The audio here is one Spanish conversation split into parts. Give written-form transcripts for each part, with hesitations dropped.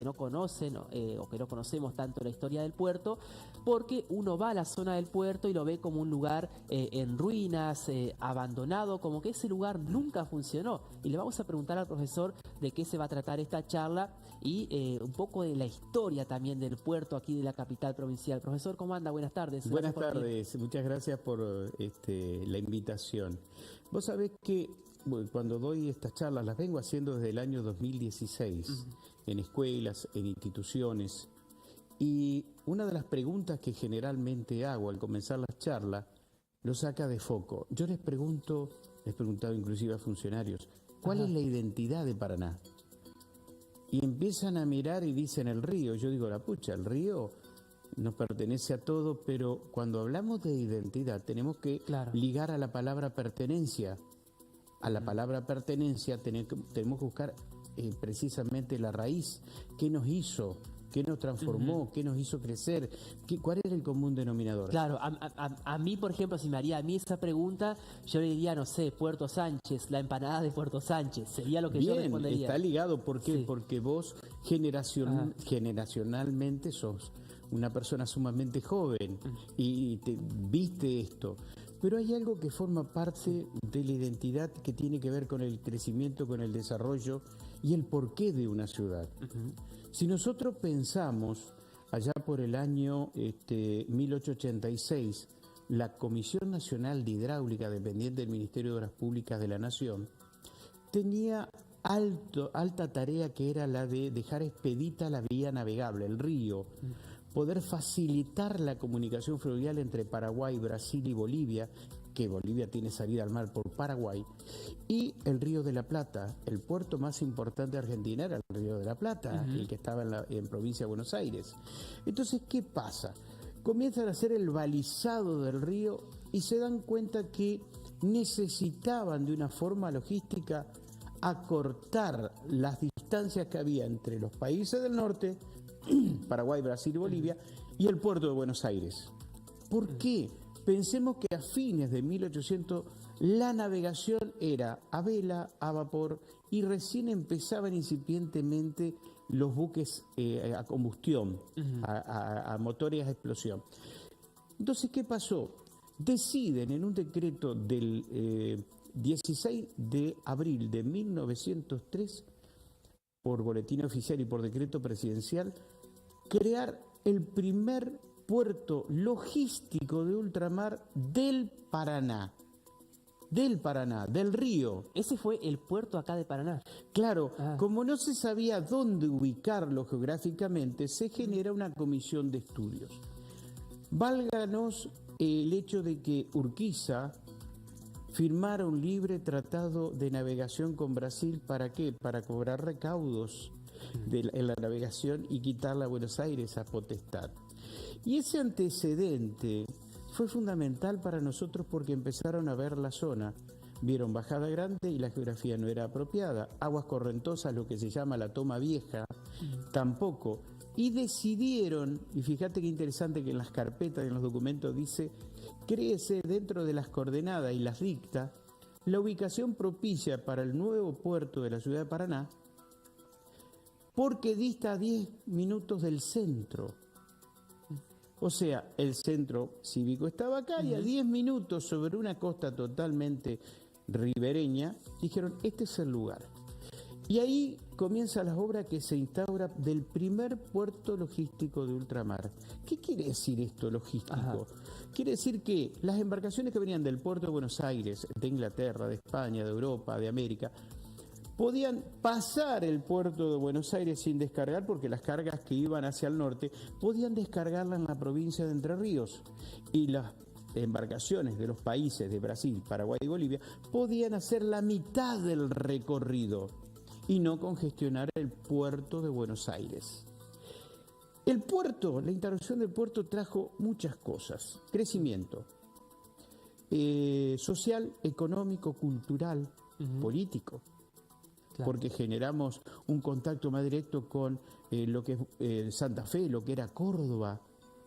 no conocen o que no conocemos tanto la historia del puerto, porque uno va a la zona del puerto y lo ve como un lugar en ruinas, abandonado, como que ese lugar nunca funcionó. Y le vamos a preguntar al profesor de qué se va a tratar esta charla y un poco de la historia también del puerto aquí de la capital provincial. Profesor, ¿cómo anda? Buenas tardes. Buenas tardes, muchas gracias por la invitación. Vos sabés que cuando doy estas charlas, las vengo haciendo desde el año 2016, en escuelas, en instituciones, y una de las preguntas que generalmente hago al comenzar las charlas, lo saca de foco. Yo les he preguntado inclusive a funcionarios, ¿cuál es la identidad de Paraná? Y empiezan a mirar y dicen el río. Yo digo, la pucha, el río nos pertenece a todo, pero cuando hablamos de identidad tenemos que ligar a la palabra pertenencia. A la palabra pertenencia tenemos que buscar precisamente la raíz. ¿Qué nos hizo? ¿Qué nos transformó? ¿Qué nos hizo crecer? ¿Cuál era el común denominador? Claro, a mí, por ejemplo, si me haría a mí esa pregunta, yo le diría, no sé, Puerto Sánchez, la empanada de Puerto Sánchez, sería lo que yo respondería. Está ligado, ¿por qué? Sí. Porque vos generacionalmente sos una persona sumamente joven y viste esto. Pero hay algo que forma parte de la identidad que tiene que ver con el crecimiento, con el desarrollo y el porqué de una ciudad. Si nosotros pensamos, allá por el año 1886, la Comisión Nacional de Hidráulica, dependiente del Ministerio de Obras Públicas de la Nación, tenía alta tarea, que era la de dejar expedita la vía navegable, el río, poder facilitar la comunicación fluvial entre Paraguay, Brasil y Bolivia, que Bolivia tiene salida al mar por Paraguay, y el Río de la Plata. El puerto más importante de Argentina era el Río de la Plata, el que estaba en provincia de Buenos Aires. Entonces, ¿qué pasa? Comienzan a hacer el balizado del río y se dan cuenta que necesitaban de una forma logística acortar las distancias que había entre los países del norte, Paraguay, Brasil y Bolivia, y el puerto de Buenos Aires. ¿Por qué? Pensemos que a fines de 1800 la navegación era a vela, a vapor, y recién empezaban incipientemente los buques a combustión, a motores a explosión. Entonces, ¿qué pasó? Deciden en un decreto del 16 de abril de 1903, por boletín oficial y por decreto presidencial, crear el primer puerto logístico de ultramar del Paraná. Del río. Ese fue el puerto acá de Paraná. Claro, como no se sabía dónde ubicarlo geográficamente, se genera una comisión de estudios. Válganos el hecho de que Urquiza firmara un libre tratado de navegación con Brasil. ¿Para qué? Para cobrar recaudos en la navegación y quitarle a Buenos Aires esa potestad. Y ese antecedente fue fundamental para nosotros porque empezaron a ver la zona. Vieron Bajada Grande y la geografía no era apropiada. Aguas correntosas, lo que se llama la Toma Vieja, tampoco. Y decidieron, y fíjate qué interesante que en las carpetas, en los documentos dice, créese dentro de las coordenadas y las dicta la ubicación propicia para el nuevo puerto de la ciudad de Paraná, porque dista a 10 minutos del centro. O sea, el centro cívico estaba acá y a 10 minutos sobre una costa totalmente ribereña, dijeron, este es el lugar. Y ahí comienza la obra que se instaura del primer puerto logístico de ultramar. ¿Qué quiere decir esto logístico? Quiere decir que las embarcaciones que venían del puerto de Buenos Aires, de Inglaterra, de España, de Europa, de América, podían pasar el puerto de Buenos Aires sin descargar, porque las cargas que iban hacia el norte podían descargarlas en la provincia de Entre Ríos. Y las embarcaciones de los países de Brasil, Paraguay y Bolivia podían hacer la mitad del recorrido y no congestionar el puerto de Buenos Aires. El puerto, la instalación del puerto trajo muchas cosas. Crecimiento social, económico, cultural, político. Claro. Porque generamos un contacto más directo con lo que es Santa Fe, lo que era Córdoba,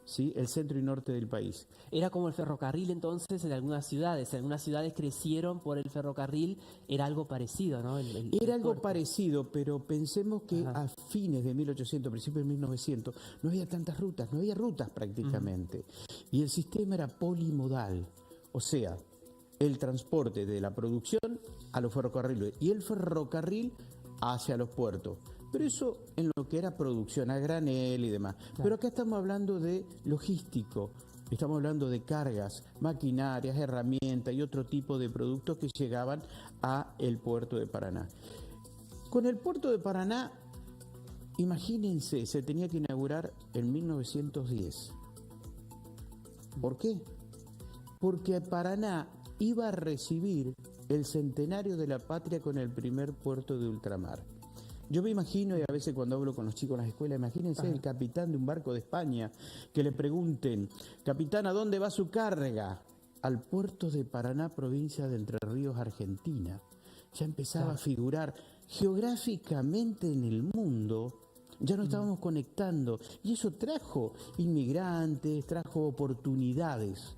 ¿sí? El centro y norte del país. Era como el ferrocarril entonces en algunas ciudades crecieron por el ferrocarril, era algo parecido, ¿no? Era algo puerto. parecido, pero pensemos que Ajá. a fines de 1800, principios de 1900, no había tantas rutas, no había rutas prácticamente. Y el sistema era polimodal, o sea, el transporte de la producción a los ferrocarriles y el ferrocarril hacia los puertos. Pero eso en lo que era producción a granel y demás. Claro. Pero acá estamos hablando de logístico, estamos hablando de cargas, maquinarias, herramientas y otro tipo de productos que llegaban a el puerto de Paraná. Con el puerto de Paraná, imagínense, se tenía que inaugurar en 1910. ¿Por qué? Porque Paraná iba a recibir el centenario de la patria con el primer puerto de ultramar. Yo me imagino, y a veces cuando hablo con los chicos en las escuelas, imagínense el capitán de un barco de España, que le pregunten, capitán, ¿a dónde va su carga? Al puerto de Paraná, provincia de Entre Ríos, Argentina. Ya empezaba a figurar geográficamente en el mundo, ya nos estábamos conectando, y eso trajo inmigrantes, trajo oportunidades.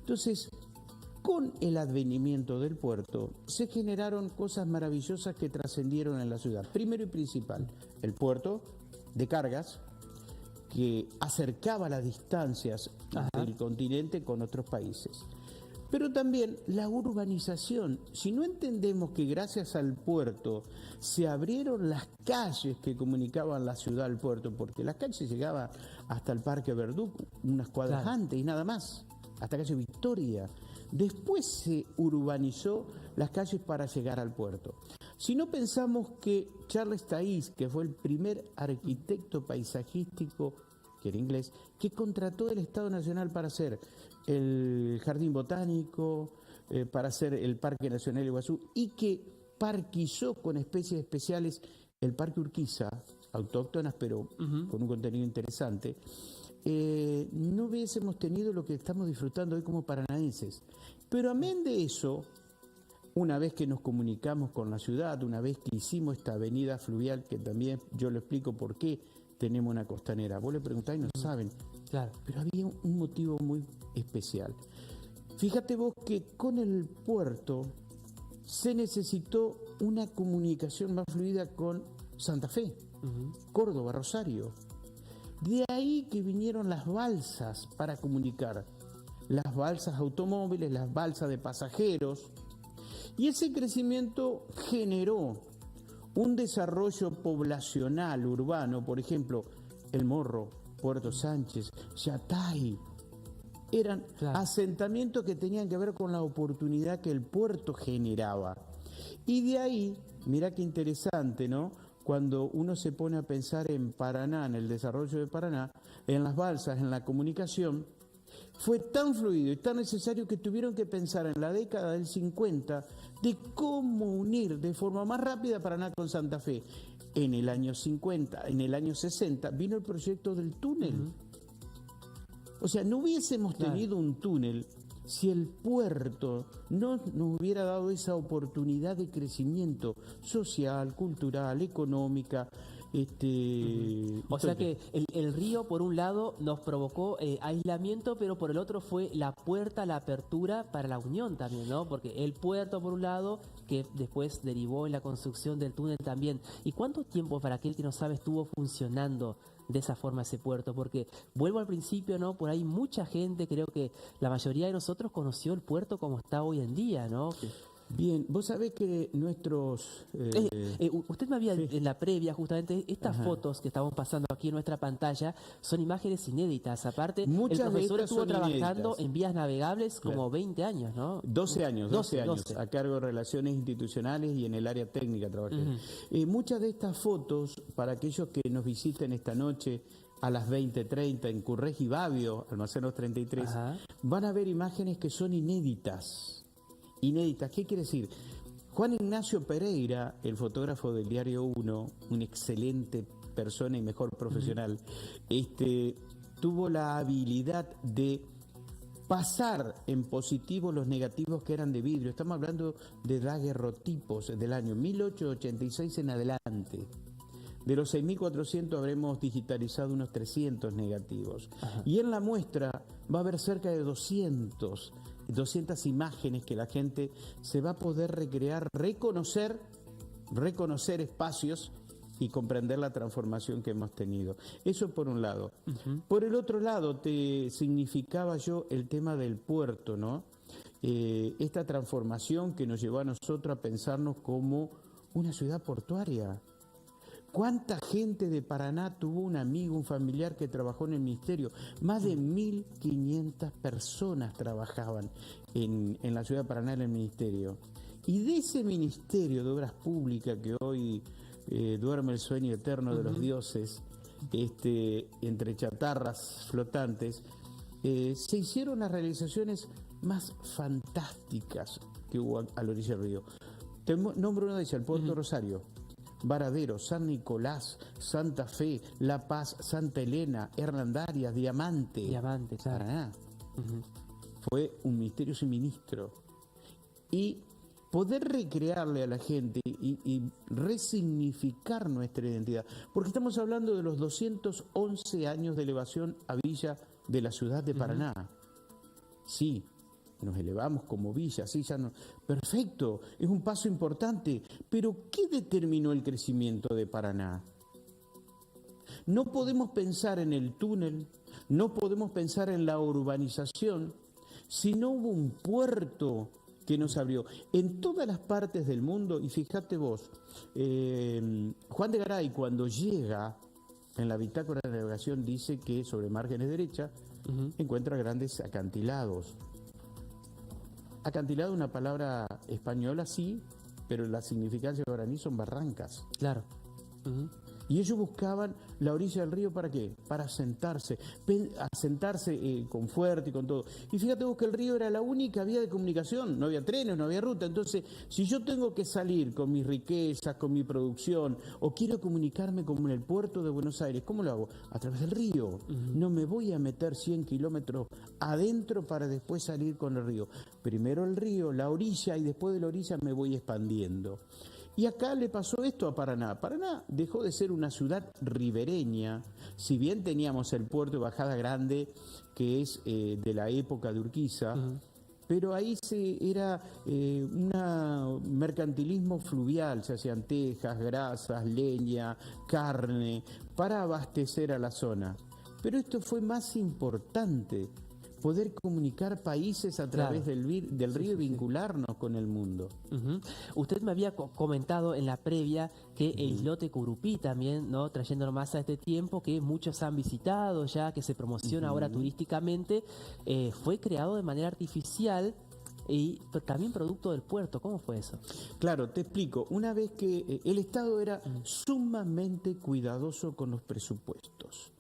Entonces, con el advenimiento del puerto, se generaron cosas maravillosas que trascendieron en la ciudad. Primero y principal, el puerto de cargas, que acercaba las distancias del continente con otros países. Pero también la urbanización. Si no entendemos que gracias al puerto se abrieron las calles que comunicaban la ciudad al puerto, porque las calles llegaban hasta el Parque Verdú, unas cuadras antes y nada más, hasta calle Victoria. Después se urbanizó las calles para llegar al puerto. Si no pensamos que Charles Taís, que fue el primer arquitecto paisajístico, que era inglés, que contrató el Estado Nacional para hacer el Jardín Botánico, para hacer el Parque Nacional Iguazú, y que parquizó con especies especiales el Parque Urquiza, autóctonas pero con un contenido interesante, no hubiésemos tenido lo que estamos disfrutando hoy como paranaenses. Pero amén de eso, una vez que nos comunicamos con la ciudad, una vez que hicimos esta avenida fluvial, que también yo lo explico por qué tenemos una costanera. Vos le preguntás y no saben. Claro. Pero había un motivo muy especial. Fíjate vos que con el puerto se necesitó una comunicación más fluida con Santa Fe, Córdoba, Rosario. De ahí que vinieron las balsas para comunicar, las balsas automóviles, las balsas de pasajeros, y ese crecimiento generó un desarrollo poblacional, urbano, por ejemplo, El Morro, Puerto Sánchez, Yatay, eran asentamientos que tenían que ver con la oportunidad que el puerto generaba. Y de ahí, mira qué interesante, ¿no? Cuando uno se pone a pensar en Paraná, en el desarrollo de Paraná, en las balsas, en la comunicación, fue tan fluido y tan necesario que tuvieron que pensar en la década del 50 de cómo unir de forma más rápida Paraná con Santa Fe. En el año 50, en el año 60, vino el proyecto del túnel. O sea, no hubiésemos tenido un túnel si el puerto no nos hubiera dado esa oportunidad de crecimiento social, cultural, económica. O sea que el río, por un lado, nos provocó aislamiento, pero por el otro fue la puerta, la apertura para la unión también, ¿no? Porque el puerto, por un lado, que después derivó en la construcción del túnel también. ¿Y cuánto tiempo, para aquel que no sabe, estuvo funcionando de esa forma ese puerto? Porque vuelvo al principio, ¿no? Por ahí mucha gente, creo que la mayoría de nosotros conoció el puerto como está hoy en día, ¿no? Bien, vos sabés que nuestros... usted me había, en la previa, justamente, estas fotos que estamos pasando aquí en nuestra pantalla son imágenes inéditas. Aparte, Muchas el profesor de estas estuvo son trabajando inéditas. en vías navegables como 20 años, ¿no? 12 años, a cargo de relaciones institucionales y en el área técnica trabajé. Muchas de estas fotos, para aquellos que nos visiten esta noche a las 20:30 en Currés y Babio, Almacenos 33, van a ver imágenes que son inéditas. Inéditas, ¿qué quiere decir? Juan Ignacio Pereira, el fotógrafo del Diario 1, una excelente persona y mejor profesional, tuvo la habilidad de pasar en positivo los negativos que eran de vidrio. Estamos hablando de daguerrotipos del año 1886 en adelante. De los 6.400 habremos digitalizado unos 300 negativos. Ajá. Y en la muestra va a haber cerca de 200 imágenes que la gente se va a poder recrear, reconocer espacios y comprender la transformación que hemos tenido. Eso por un lado. Por el otro lado, te significaba yo el tema del puerto, ¿no? Esta transformación que nos llevó a nosotros a pensarnos como una ciudad portuaria. ¿Cuánta gente de Paraná tuvo un amigo, un familiar que trabajó en el ministerio? Más de 1.500 personas trabajaban en la ciudad de Paraná en el ministerio. Y de ese ministerio de obras públicas que hoy duerme el sueño eterno de los dioses, entre chatarras flotantes, se hicieron las realizaciones más fantásticas que hubo a la orilla del río. Te nombro una de ellas, el Puerto Rosario, Varadero, San Nicolás, Santa Fe, La Paz, Santa Elena, Hernandarias, Diamante. Diamante, claro. Paraná. Fue un ministerio sin ministro. Y poder recrearle a la gente y resignificar nuestra identidad. Porque estamos hablando de los 211 años de elevación a villa de la ciudad de Paraná. Sí, nos elevamos como villa, sí, ya no. Perfecto, es un paso importante. Pero ¿qué determinó el crecimiento de Paraná? No podemos pensar en el túnel, no podemos pensar en la urbanización, si no hubo un puerto que nos abrió. En todas las partes del mundo, y fíjate vos, Juan de Garay cuando llega, en la bitácora de navegación dice que sobre márgenes derecha encuentra grandes acantilados. Acantilado es una palabra española, sí, pero la significancia guaraní son barrancas. Claro. Y ellos buscaban la orilla del río, ¿para qué? Para asentarse con fuerte y con todo. Y fíjate vos que el río era la única vía de comunicación, no había trenes, no había ruta. Entonces, si yo tengo que salir con mis riquezas, con mi producción, o quiero comunicarme con el puerto de Buenos Aires, ¿cómo lo hago? A través del río. No me voy a meter 100 kilómetros adentro para después salir con el río. Primero el río, la orilla, y después de la orilla me voy expandiendo. Y acá le pasó esto a Paraná. Paraná dejó de ser una ciudad ribereña, si bien teníamos el puerto de Bajada Grande, que es de la época de Urquiza, pero ahí era un mercantilismo fluvial, se hacían tejas, grasas, leña, carne, para abastecer a la zona. Pero esto fue más importante, poder comunicar países a través del río y vincularnos con el mundo. Usted me había comentado en la previa que el islote Curupí también, ¿no?, trayéndolo más a este tiempo, que muchos han visitado ya, que se promociona ahora turísticamente, fue creado de manera artificial y también producto del puerto. ¿Cómo fue eso? Claro, te explico. Una vez que el Estado era sumamente cuidadoso con los presupuestos.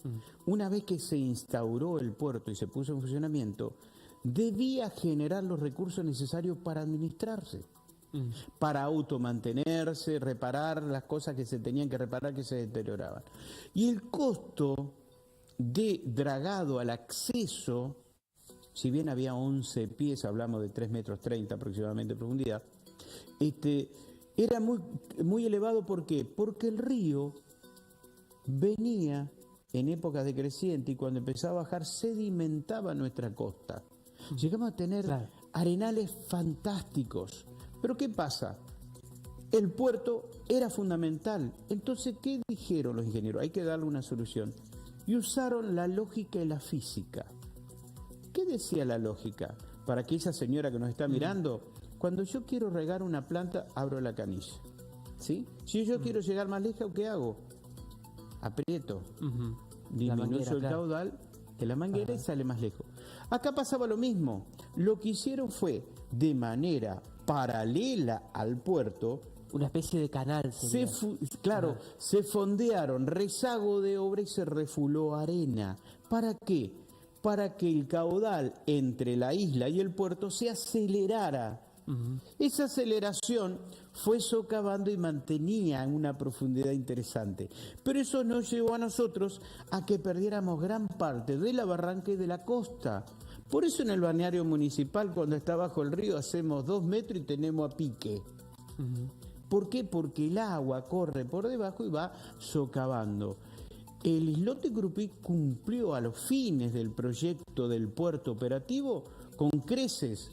Una vez que se instauró el puerto y se puso en funcionamiento, debía generar los recursos necesarios para administrarse, para automantenerse, reparar las cosas que se tenían que reparar, que se deterioraban. Y el costo de dragado al acceso, si bien había 11 pies, hablamos de 3,30 metros aproximadamente de profundidad, era muy elevado. ¿Por qué? Porque el río venía en épocas decrecientes y cuando empezaba a bajar sedimentaba nuestra costa. Llegamos a tener arenales fantásticos. Pero ¿qué pasa? El puerto era fundamental. Entonces, ¿qué dijeron los ingenieros? Hay que darle una solución. Y usaron la lógica y la física. ¿Qué decía la lógica? Para aquella señora que nos está mirando, cuando yo quiero regar una planta, abro la canilla. ¿Sí? Si yo quiero llegar más lejos, ¿qué hago? Aprieto. Disminuyo el caudal de la manguera y sale más lejos. Acá pasaba lo mismo. Lo que hicieron fue, de manera paralela al puerto, una especie de canal. Se fondearon rezago de obra y se refuló arena. ¿Para qué? Para que el caudal entre la isla y el puerto se acelerara. Esa aceleración fue socavando y mantenía una profundidad interesante. Pero eso nos llevó a nosotros a que perdiéramos gran parte de la barranca y de la costa. Por eso en el balneario municipal, cuando está bajo el río, hacemos 2 metros y tenemos a pique. ¿Por qué? Porque el agua corre por debajo y va socavando. El islote Curupí cumplió a los fines del proyecto del puerto operativo con creces.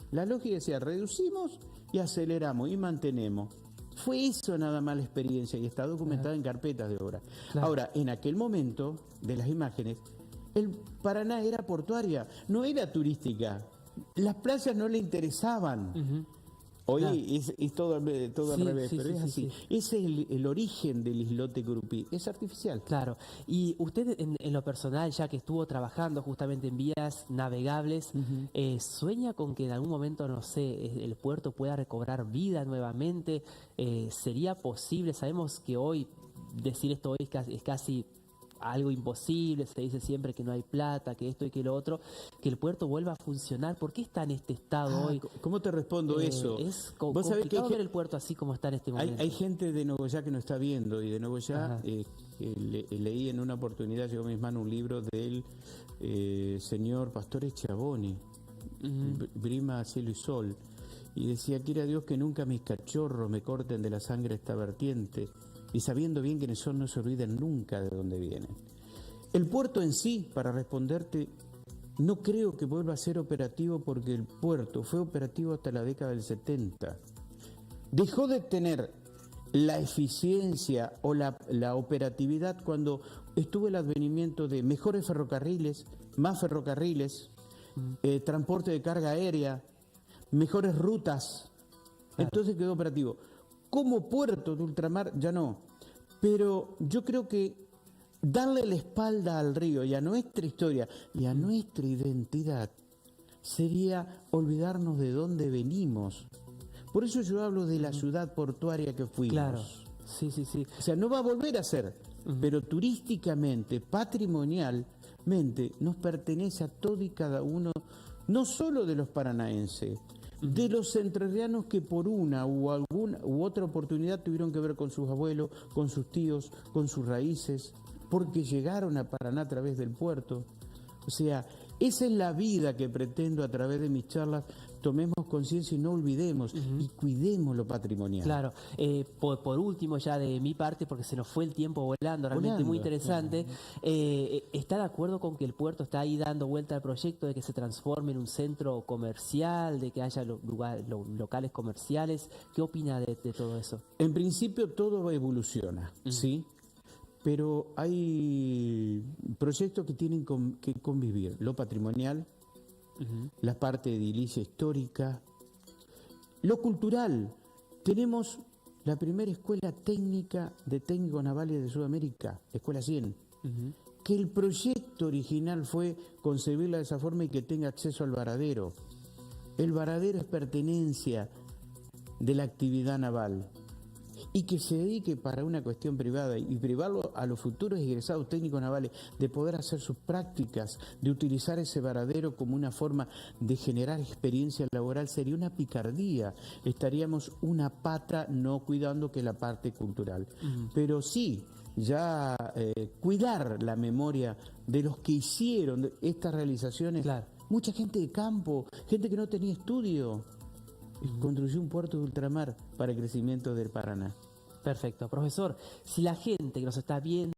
La lógica decía, reducimos y aceleramos y mantenemos. Fue eso nada más la experiencia y está documentada en carpetas de obra. Claro. Ahora, en aquel momento de las imágenes, el Paraná era portuaria, no era turística. Las playas no le interesaban. Hoy Claro. es todo al Sí, revés, sí, pero sí, es sí, así. sí. Ese es el origen del islote Curupí, es artificial. Claro, y usted en lo personal, ya que estuvo trabajando justamente en vías navegables, ¿sueña con que en algún momento, no sé, el puerto pueda recobrar vida nuevamente? ¿Sería posible? Sabemos que hoy, decir esto hoy es casi algo imposible, se dice siempre que no hay plata, que esto y que lo otro, que el puerto vuelva a funcionar. ¿Por qué está en este estado hoy? ¿Cómo te respondo eso? Es Vos sabés que complicado ver el puerto así como está en este momento. hay gente de Nogoyá que nos está viendo, y de Nogoyá Ajá. leí en una oportunidad, llegó a mis manos un libro del señor Pastor Schiavone, Brima, Cielo y Sol, y decía, quiera Dios que nunca mis cachorros me corten de la sangre esta vertiente, y sabiendo bien quiénes son, no se olviden nunca de dónde vienen. El puerto en sí, para responderte, no creo que vuelva a ser operativo, porque el puerto fue operativo hasta la década del 70. Dejó de tener la eficiencia o la operatividad cuando estuvo el advenimiento de mejores ferrocarriles, más ferrocarriles, transporte de carga aérea, mejores rutas. Claro. Entonces quedó operativo. Como puerto de ultramar ya no, pero yo creo que darle la espalda al río y a nuestra historia y a nuestra identidad sería olvidarnos de dónde venimos. Por eso yo hablo de la ciudad portuaria que fuimos. Claro, sí, sí, sí. O sea, no va a volver a ser, pero turísticamente, patrimonialmente, nos pertenece a todo y cada uno, no solo de los paranaenses, de los entrerrianos que por una u otra oportunidad tuvieron que ver con sus abuelos, con sus tíos, con sus raíces, porque llegaron a Paraná a través del puerto. O sea, esa es la vida que pretendo a través de mis charlas. Tomemos conciencia y no olvidemos y cuidemos lo patrimonial. Claro, por último ya de mi parte, porque se nos fue el tiempo volando, realmente muy interesante, ¿está de acuerdo con que el puerto está ahí dando vuelta al proyecto de que se transforme en un centro comercial, de que haya locales comerciales? ¿Qué opina de todo eso? En principio todo evoluciona, ¿sí? Pero hay proyectos que tienen que convivir, lo patrimonial, la parte edilicia histórica, lo cultural. Tenemos la primera escuela técnica de técnicos navales de Sudamérica, Escuela 100, que el proyecto original fue concebirla de esa forma y que tenga acceso al varadero. El varadero es pertenencia de la actividad naval, y que se dedique para una cuestión privada y privarlo a los futuros egresados técnicos navales de poder hacer sus prácticas, de utilizar ese varadero como una forma de generar experiencia laboral, sería una picardía. Estaríamos una pata no cuidando que la parte cultural. Pero sí, ya cuidar la memoria de los que hicieron estas realizaciones. Claro. Mucha gente de campo, gente que no tenía estudio, construyó un puerto de ultramar para el crecimiento del Paraná. Perfecto. Profesor, si la gente que nos está viendo